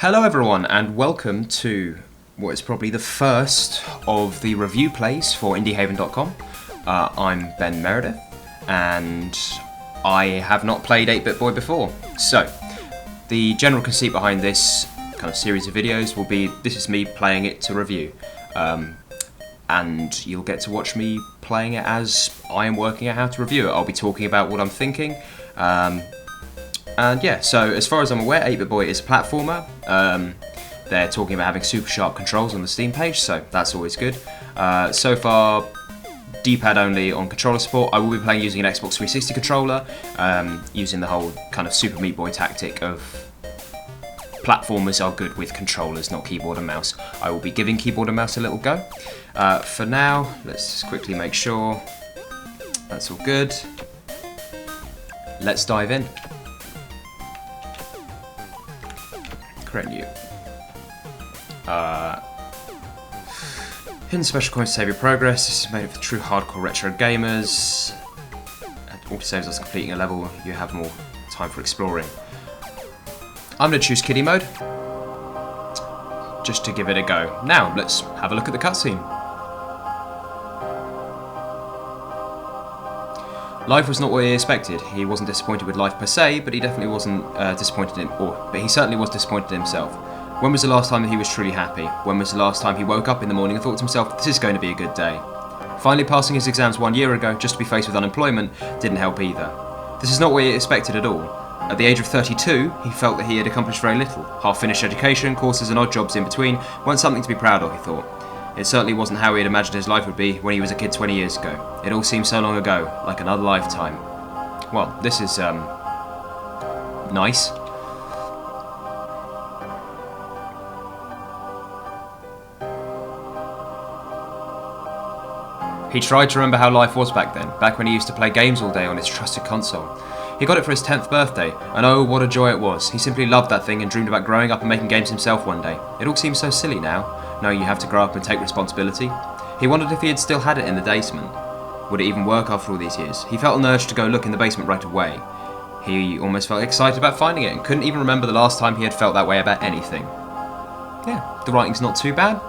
Hello everyone and welcome to what is probably the first of the review plays for indiehaven.com. I'm Ben Meredith and I have not played 8BitBoy before. So, the general conceit behind this kind of series of videos will be this is me playing it to review. And you'll get to watch me playing it as I am working out how to review it. I'll be talking about what I'm thinking. And yeah, so as far as I'm aware, 8BitBoy is a platformer. They're talking about having super sharp controls on the Steam page, so that's always good. So far, D-pad only on controller support. I will be playing using an Xbox 360 controller, using the whole kind of Super Meat Boy tactic of platformers are good with controllers, not keyboard and mouse. I will be giving keyboard and mouse a little go. For now, let's just quickly make sure that's all good. Let's dive in. Create new. Hidden special coins to save your progress. This is made for true hardcore retro gamers. It also saves us completing a level. You have more time for exploring. I'm going to choose kiddie mode, just to give it a go. Now, let's have a look at the cutscene. Life was not what he expected. He wasn't disappointed with life per se, but he definitely wasn't disappointed in, but he certainly was disappointed in himself. When was the last time that he was truly happy? When was the last time he woke up in the morning and thought to himself, this is going to be a good day? Finally passing his exams 1 year ago, just to be faced with unemployment, didn't help either. This is not what he expected at all. At the age of 32, he felt that he had accomplished very little. Half-finished education, courses and odd jobs in between weren't something to be proud of, he thought. It certainly wasn't how he had imagined his life would be when he was a kid 20 years ago. It all seemed so long ago, like another lifetime. Well, this is, nice. He tried to remember how life was back then, back when he used to play games all day on his trusted console. He got it for his 10th birthday, and oh, what a joy it was. He simply loved that thing and dreamed about growing up and making games himself one day. It all seems so silly now, knowing you have to grow up and take responsibility. He wondered if he had still had it in the basement. Would it even work after all these years? He felt an urge to go look in the basement right away. He almost felt excited about finding it and couldn't even remember the last time he had felt that way about anything. Yeah, the writing's not too bad.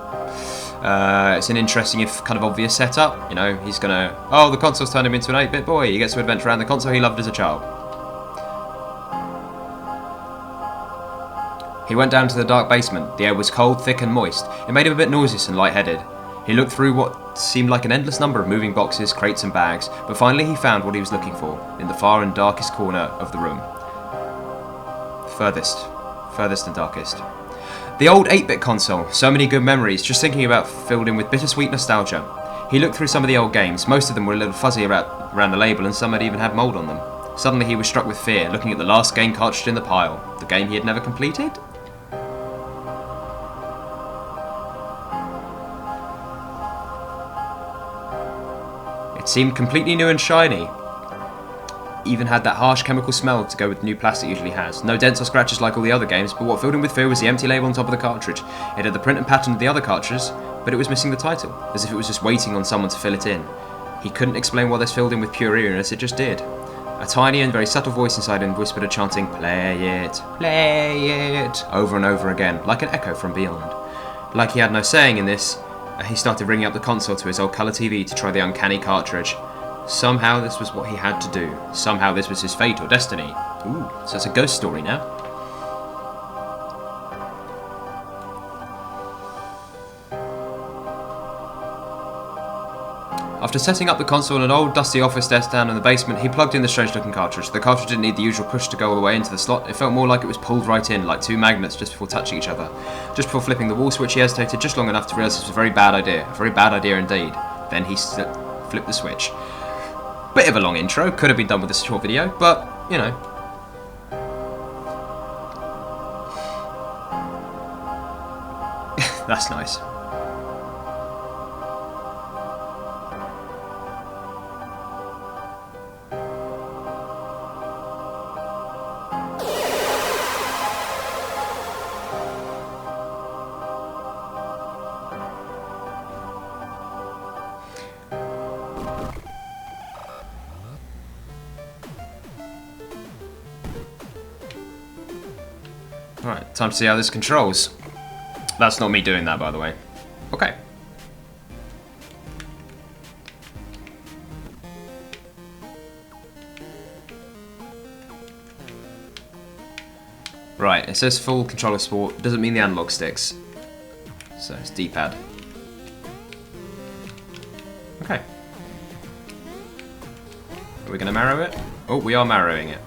It's an interesting, if kind of obvious setup. You know, he's gonna, oh, the console's turned him into an 8-bit boy. He gets to adventure around the console he loved as a child. He went down to the dark basement. The air was cold, thick and moist. It made him a bit nauseous and lightheaded. He looked through what seemed like an endless number of moving boxes, crates and bags, but finally he found what he was looking for, in the far and darkest corner of the room. Furthest and darkest. The old 8-bit console, so many good memories, just thinking about filled in with bittersweet nostalgia. He looked through some of the old games. Most of them were a little fuzzy around the label and some had even had mould on them. Suddenly he was struck with fear, looking at the last game cartridge in the pile. The game he had never completed? It seemed completely new and shiny. Even had that harsh chemical smell to go with new plastic usually has. No dents or scratches like all the other games, but what filled him with fear was the empty label on top of the cartridge. It had the print and pattern of the other cartridges, but it was missing the title, as if it was just waiting on someone to fill it in. He couldn't explain why this filled him with pure eeriness, it just did. A tiny and very subtle voice inside him whispered a chanting, play it, over and over again, like an echo from beyond. Like he had no saying in this, he started ringing up the console to his old colour TV to try the uncanny cartridge. Somehow this was what he had to do. Somehow this was his fate or destiny. Ooh, so it's a ghost story now. After setting up the console on an old dusty office desk down in the basement, he plugged in the strange looking cartridge. The cartridge didn't need the usual push to go all the way into the slot. It felt more like it was pulled right in, like two magnets just before touching each other. Just before flipping the wall switch, he hesitated just long enough to realise this was a very bad idea. A very bad idea indeed. Then he flipped the switch. Bit of a long intro, could have been done with a short video, but, you know. That's nice. Alright, time to see how this controls. That's not me doing that, by the way. Okay. Right, it says full controller support. Doesn't mean the analog sticks. So it's D-pad. Okay. Are we going to marrow it? Oh, we are marrowing it.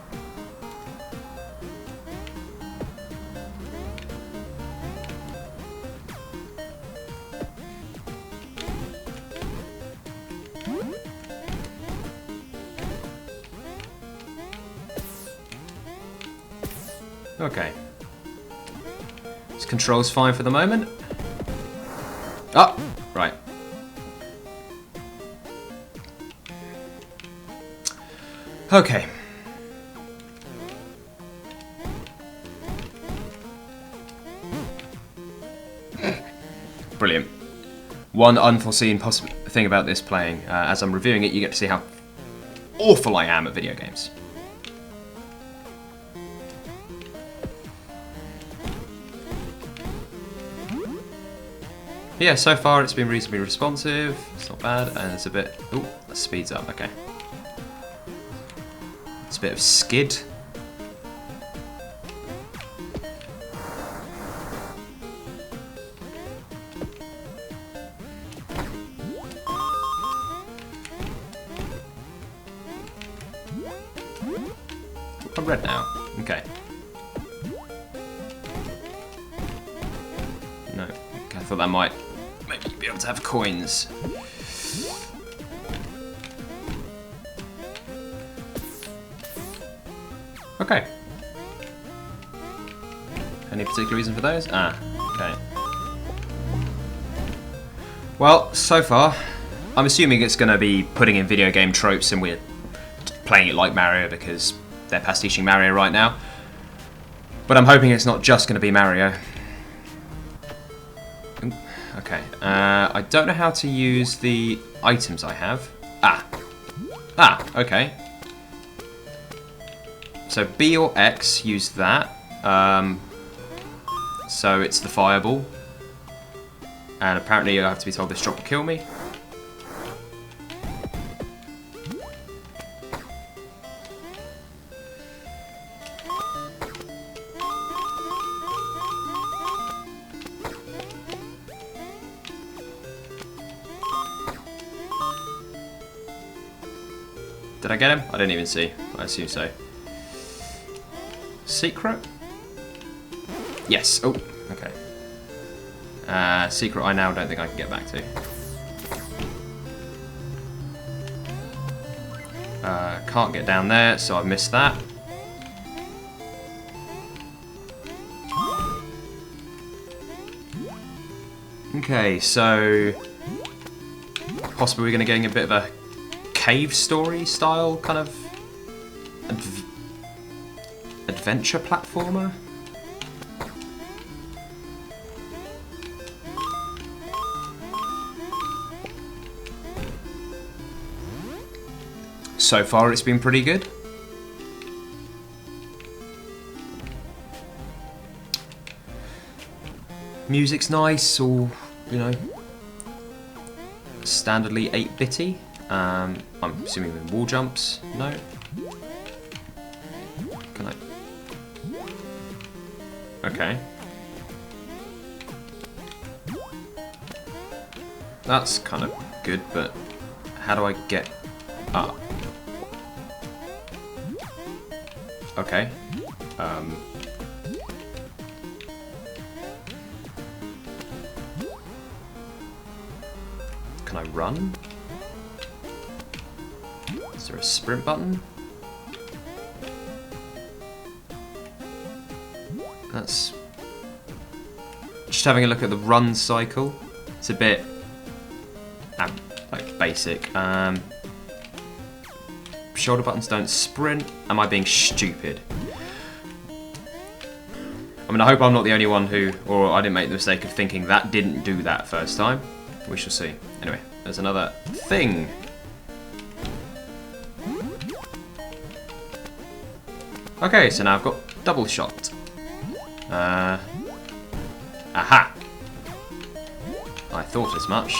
Okay. This control's fine for the moment. Oh, right. Okay. Brilliant. One unforeseen thing about this playing, as I'm reviewing it, you get to see how awful I am at video games. Yeah, so far it's been reasonably responsive, it's not bad, and it's a bit... Ooh, that speeds up, okay. It's a bit of skid. I'm red now, okay. No, okay, I thought that might maybe be able to have coins. Okay. Any particular reason for those? Ah, okay. Well, so far, I'm assuming it's going to be putting in video game tropes and we're playing it like Mario because they're pastiching Mario right now. But I'm hoping it's not just going to be Mario. Okay, I don't know how to use the items I have. Ah, okay. So B or X, use that. So it's the fireball. And apparently I have to be told this drop will kill me. Did I get him? I didn't even see. I assume so. Secret? Yes. Oh, okay. Secret I now don't think I can get back to. Can't get down there, so I've missed that. Okay, so possibly we're going to get a bit of a cave story style kind of adventure platformer. So far it's been pretty good. Music's nice, or, you know, standardly 8-bitty. I'm assuming with wall jumps. No? Can I? Okay. That's kind of good, but how do I get up? Okay. Can I run? Is there a sprint button? That's... Just having a look at the run cycle. It's a bit... like, basic. Shoulder buttons don't sprint. Am I being stupid? I mean, I hope I'm not the only one who... Or I didn't make the mistake of thinking that didn't do that first time. We shall see. Anyway, there's another thing. Okay, so now I've got double shot. Aha! I thought as much.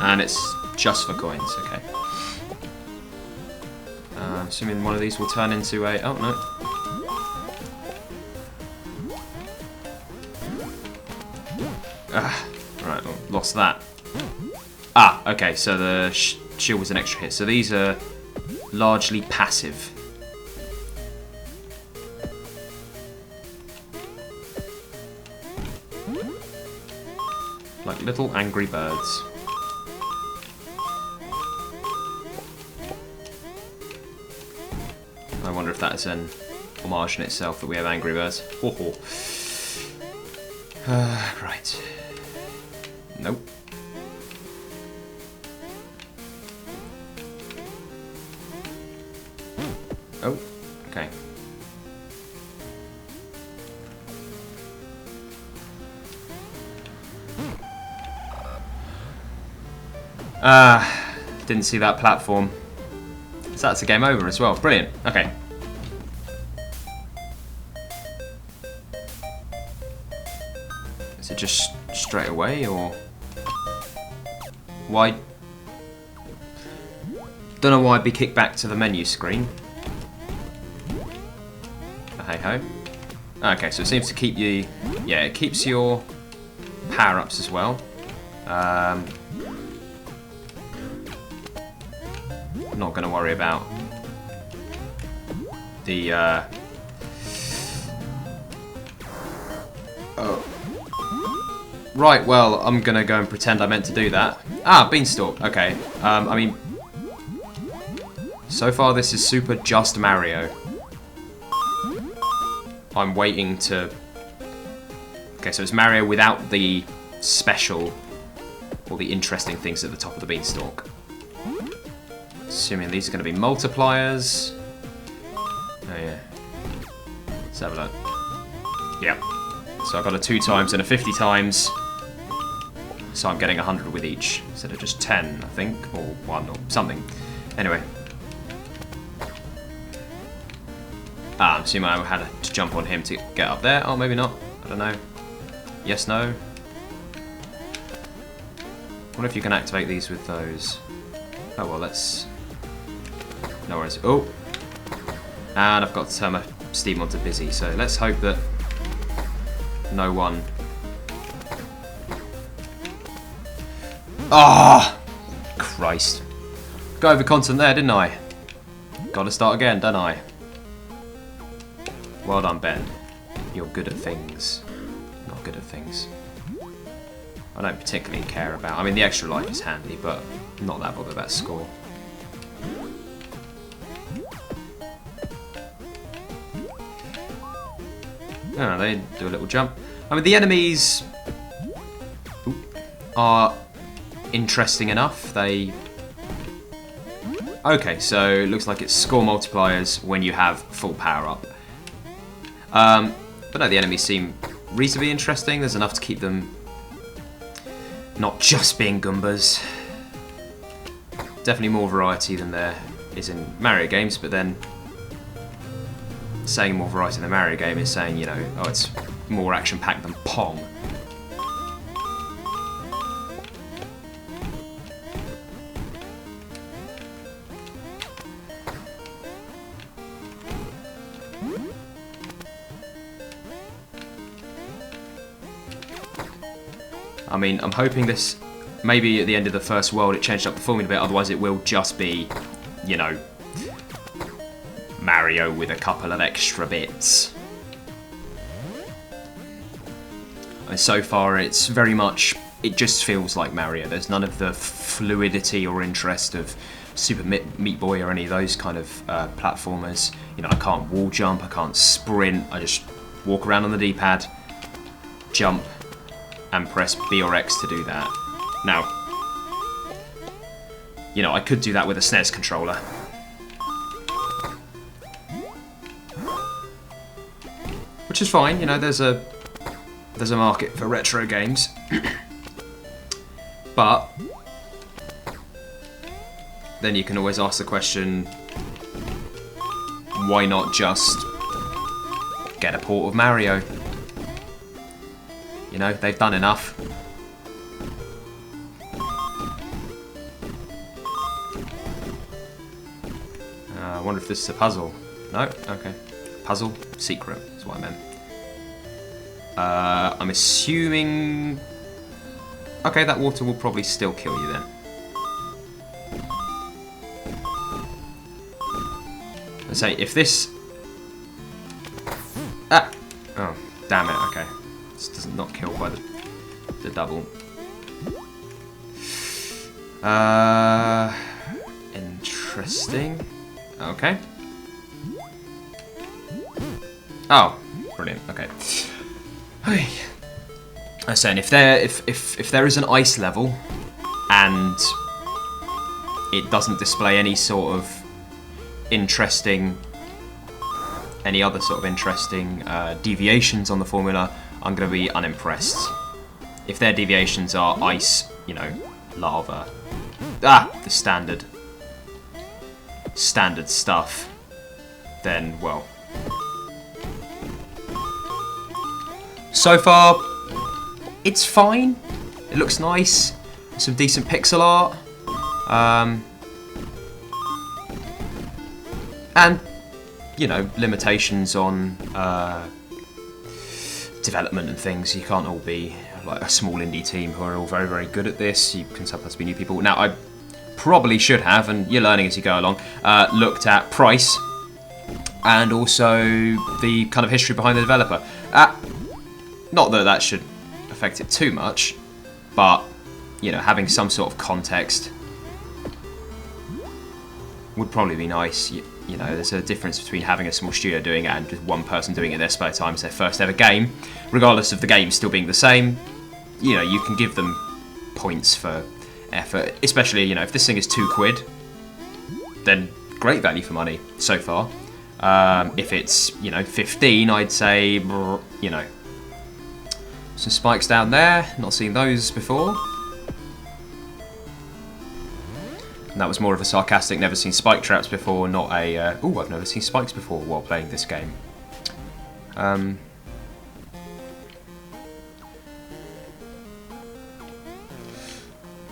And it's just for coins, okay. Assuming one of these will turn into a... oh, no. Right, well, lost that. Ah, okay, so the shield was an extra hit. So these are largely passive. Like little angry birds. I wonder if that is an homage in itself that we have angry birds. Ho ho. Right. Nope. Oh, okay. Didn't see that platform. So that's a game over as well. Brilliant. Okay. Is it just straight away or why? Don't know why I'd be kicked back to the menu screen. Hey ho. Okay, so it seems to keep you. Yeah, it keeps your power-ups as well. Not going to worry about the oh. Right, well, I'm going to go and pretend I meant to do that. Ah, beanstalk. Okay. I mean, so far this is super just Mario. I'm waiting to... okay, so it's Mario without the special or the interesting things at the top of the beanstalk. Assuming these are going to be multipliers. Oh yeah. Let's have a look. Yep. So I've got a 2 times and a 50 times. So I'm getting 100 with each instead of just 10, I think, or 1 or something. Anyway. I'm assuming I had to jump on him to get up there. Oh, maybe not. I don't know. Yes, no. I wonder if you can activate these with those. Oh, well, let's... no worries. Oh! And I've got to turn my Steam on to busy, so let's hope that no one... ah! Oh, Christ. Got over content there, didn't I? Gotta start again, don't I? Well done, Ben. You're good at things. Not good at things. I don't particularly care about... I mean, the extra life is handy, but I'm not that bothered about score. Oh, they do a little jump. I mean, the enemies are interesting enough. They... okay, so it looks like it's score multipliers when you have full power up. But no, the enemies seem reasonably interesting. There's enough to keep them not just being Goombas. Definitely more variety than there is in Mario games, but then saying more variety in the Mario game is saying, you know, oh, it's more action-packed than Pong. I mean, I'm hoping this, maybe at the end of the first world it changed up the formula a bit, otherwise it will just be, you know, Mario with a couple of extra bits. And so far it's very much, it just feels like Mario. There's none of the fluidity or interest of Super Meat Boy or any of those kind of platformers. You know, I can't wall jump, I can't sprint, I just walk around on the D-pad, jump, and press B or X to do that. Now, you know, I could do that with a SNES controller. Which is fine, you know, there's a market for retro games. But then you can always ask the question, why not just get a port of Mario? You know, they've done enough. I wonder if this is a puzzle. No? Okay. Puzzle? Secret is what I meant. I'm assuming... Okay, that water will probably still kill you then. Let's say, if this... Ah! Oh, damn it, okay. This does not kill by the double. Interesting. Okay. Oh, brilliant. Okay. Hey. I was saying, if there is an ice level and it doesn't display any sort of interesting, any other sort of interesting deviations on the formula, I'm going to be unimpressed. If their deviations are ice, you know, lava, the standard stuff, then, well. So far, it's fine. It looks nice. Some decent pixel art. And, you know, limitations on development and things. You can't all be like a small indie team who are all very, very good at this. You can sometimes be new people. Now, I probably should have, and you're learning as you go along, looked at price and also the kind of history behind the developer. Not that that should affect it too much, but, you know, having some sort of context would probably be nice. You know, there's a difference between having a small studio doing it and just one person doing it in their spare time. It's their first ever game. Regardless of the game still being the same, you know, you can give them points for effort. Especially, you know, if this thing is £2, then great value for money so far. If it's, you know, 15, I'd say, you know, some spikes down there. Not seen those before. And that was more of a sarcastic, never seen spike traps before, not a, ooh, I've never seen spikes before while playing this game.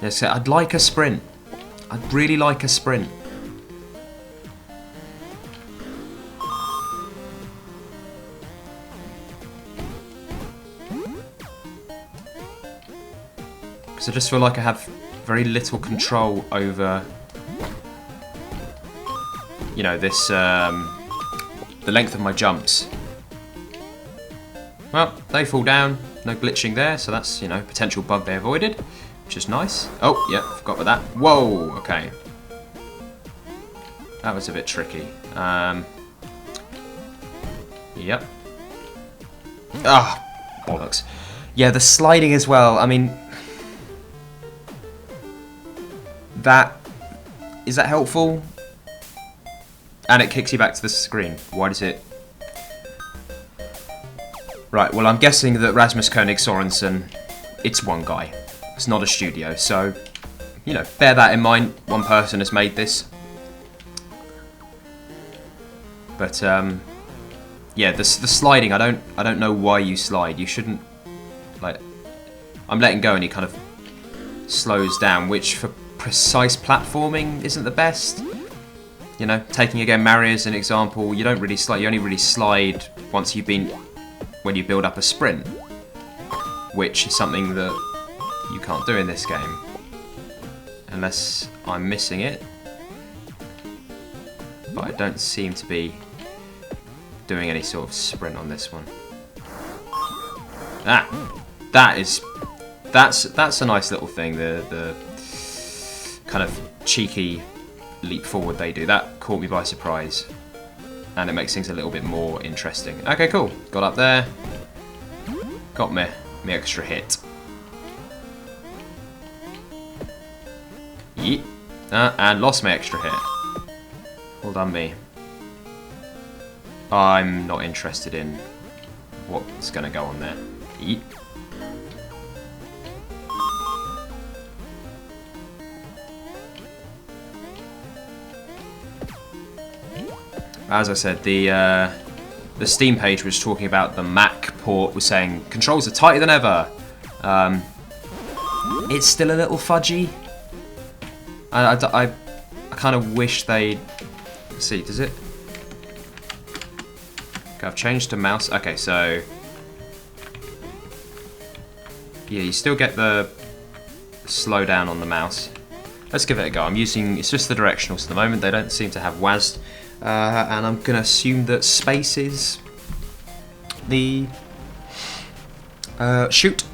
Yes, I'd like a sprint. I'd really like a sprint. Because I just feel like I have very little control over, you know, this, the length of my jumps. Well, they fall down, no glitching there, so that's, you know, potential bug they avoided, which is nice. Oh, yeah, forgot about that. Whoa, okay. That was a bit tricky. Yep. Ah, bollocks. Yeah, the sliding as well, I mean, is that helpful? And it kicks you back to the screen. Why does it? Right, well, I'm guessing that Rasmus Koenig Sorensen, it's one guy. It's not a studio, so, you know, bear that in mind. One person has made this. But, yeah, the sliding, I don't know why you slide. You shouldn't, like, I'm letting go and he kind of slows down, which for precise platforming isn't the best. You know, taking again Mario as an example, you don't really slide. You only really slide once you've been, when you build up a sprint, which is something that you can't do in this game, unless I'm missing it. But I don't seem to be doing any sort of sprint on this one. That's a nice little thing. The kind of cheeky leap forward they do. That caught me by surprise. And it makes things a little bit more interesting. Okay, cool. Got up there. Got me extra hit. Yeet. And lost my extra hit. Well done me. I'm not interested in what's going to go on there. Yeet. As I said, the Steam page was talking about the map port was saying controls are tighter than ever. It's still a little fudgy. I kind of wish they'd... Let's see, does it... Okay, I've changed to mouse. Okay, so... Yeah, you still get the slow down on the mouse. Let's give it a go. I'm using... It's just the directionals at the moment. They don't seem to have WASD. And I'm going to assume that space is the... shoot.